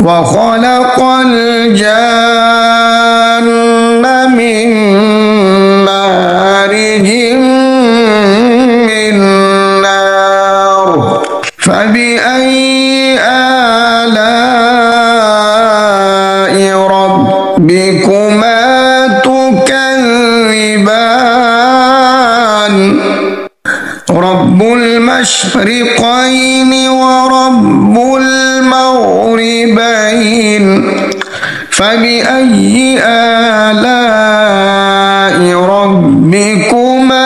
وخلق الجن من مارج من نار فبأي آلاء ربكما تكذبان رب المشرقين ورب المغربين فبأي آلاء ربكما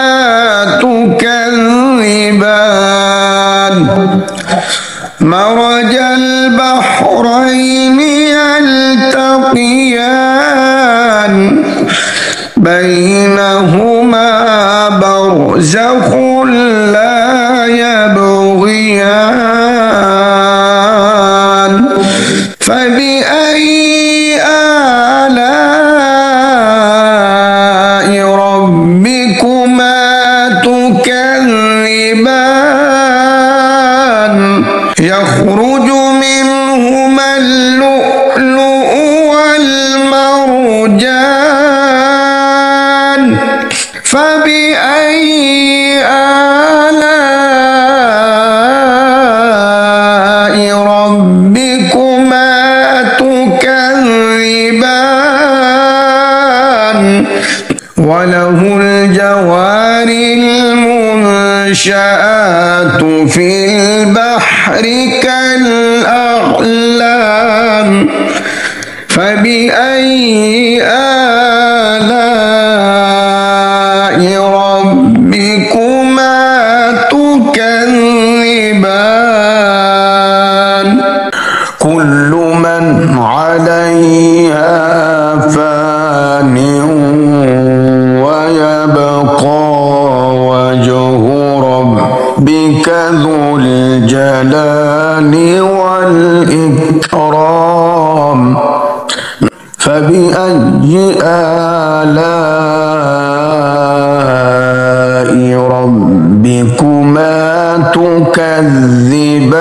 تكذبان مرج البحرين يلتقيان بينهما برزخ لا يبغيان فبأي آلاء ربكما تكذبان يخرج منهما اللؤلؤ والمرجان فبأي آلاء ربكما تكذبان وله الجوار المنشآت في البحر كالأعلام فبأي آلاء ربكما تكذبان كل من عليها فان ويبقى وجه ربك ذو الجلال والإكرام فبأي آلاء ربكما تكذبان